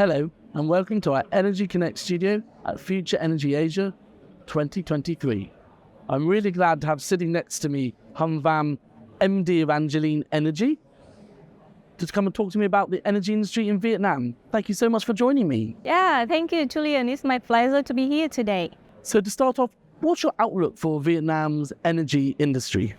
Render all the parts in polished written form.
Hello and welcome to our Energy Connect studio at Future Energy Asia 2023. I'm really glad to have sitting next to me Hung Vam, MD of Angelin Energy, to come and talk to me about the energy industry in Vietnam. Thank you so much for joining me. Yeah, thank you, Julian. It's my pleasure to be here today. So to start off, what's your outlook for Vietnam's energy industry?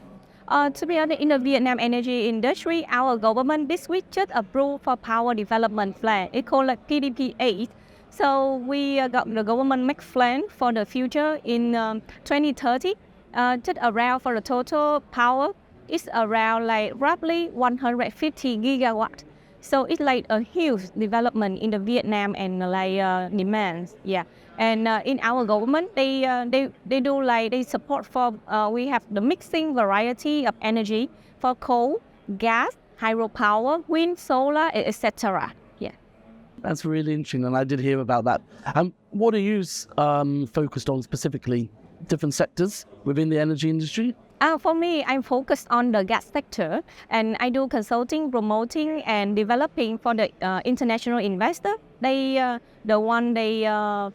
To be honest, in the Vietnam energy industry, our government this week just approved for power development plan. It's called like PDP8. So we got the government make plan for the future in 2030. Just around for the total power, it's around like roughly 150 gigawatt. So it's like a huge development in the Vietnam and like demands. Yeah. And in our government, they do like they support for we have the mixing variety of energy for coal, gas, hydropower, wind, solar, etc. Yeah, That's really interesting, and I did hear about that. What are you focused on specifically? Different sectors within the energy industry? For me, I'm focused on the gas sector, and I do consulting, promoting, and developing for the international investor. They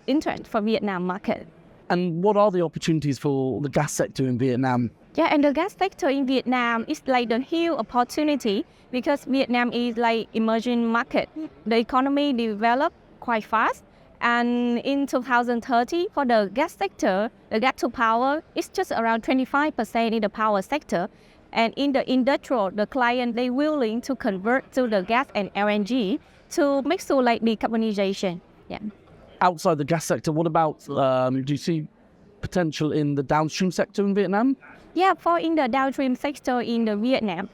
interest for Vietnam market. And what are the opportunities for the gas sector in Vietnam? Yeah, and the gas sector in Vietnam is like the huge opportunity because Vietnam is like emerging market. The economy developed quite fast. And in 2030, for the gas sector, the gas to power is just around 25% in the power sector. And in the industrial, the client, they willing to convert to the gas and LNG to make sure like decarbonization. Yeah. Outside the gas sector, what about, do you see potential in the downstream sector in Vietnam? Yeah, for in the downstream sector in the Vietnam,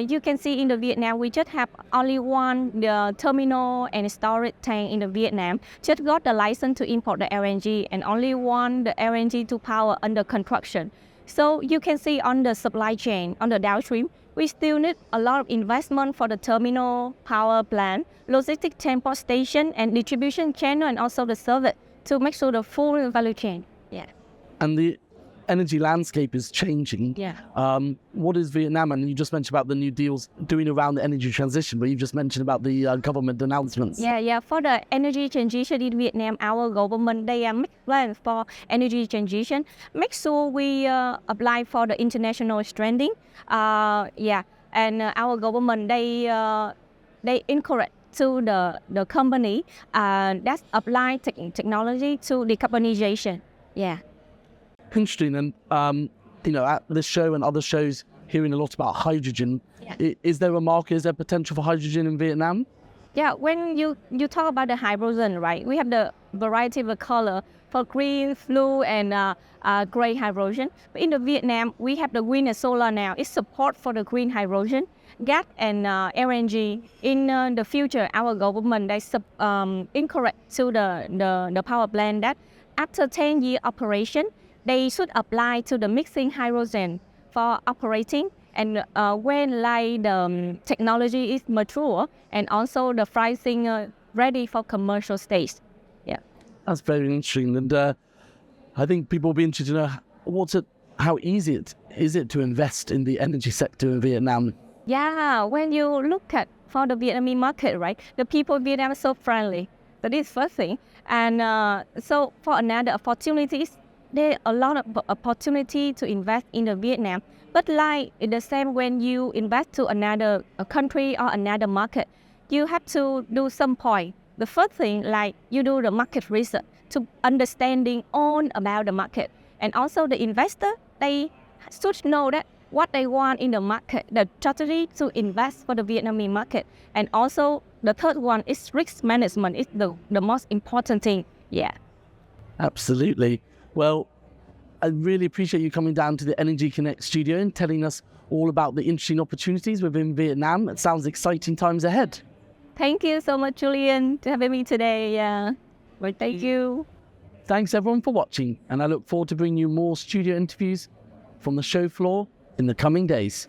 you can see in the Vietnam, we just have only one the terminal and storage tank in the Vietnam. Just got the license to import the LNG and only one the LNG to power under construction. So you can see on the supply chain, on the downstream, we still need a lot of investment for the terminal, power plant, logistic transport station and distribution channel and also the service to make sure the full value chain. Yeah. And the energy landscape is changing. Yeah. What is Vietnam, and you just mentioned about the new deals doing around the energy transition, but you've just mentioned about the government announcements. Yeah. For the energy transition in Vietnam, our government, they make plans for energy transition. Make sure we apply for the international standing. And our government, they encourage to the company that apply technology to decarbonization. Yeah. Interesting, and at this show and other shows, hearing a lot about hydrogen. Yeah. Is there a market? Is there potential for hydrogen in Vietnam? Yeah, when you talk about the hydrogen, right? We have the variety of the color for green, blue, and gray hydrogen. But in the Vietnam, we have the wind and solar now. It's support for the green hydrogen, gas and LNG. In the future, our government they encourage to the power plant that after 10-year operation, they should apply to the mixing hydrogen for operating, and when like the technology is mature and also the pricing ready for commercial stage. Yeah, that's very interesting, and I think people will be interested to know how easy is it to invest in the energy sector in Vietnam. Yeah, when you look at for the Vietnamese market, right, the people in Vietnam are so friendly. That is first thing, and so for another opportunities. There are a lot of opportunity to invest in the Vietnam, but like in the same when you invest to another country or another market, you have to do some point. The first thing, like you do the market research to understanding all about the market, and also the investor they should know that what they want in the market, the strategy to invest for the Vietnamese market, and also the third one is risk management is the most important thing. Yeah, absolutely. Well, I really appreciate you coming down to the Energy Connect studio and telling us all about the interesting opportunities within Vietnam. It sounds exciting times ahead. Thank you so much, Julian, for having me today. Yeah, well, thank you. Thanks everyone for watching, and I look forward to bringing you more studio interviews from the show floor in the coming days.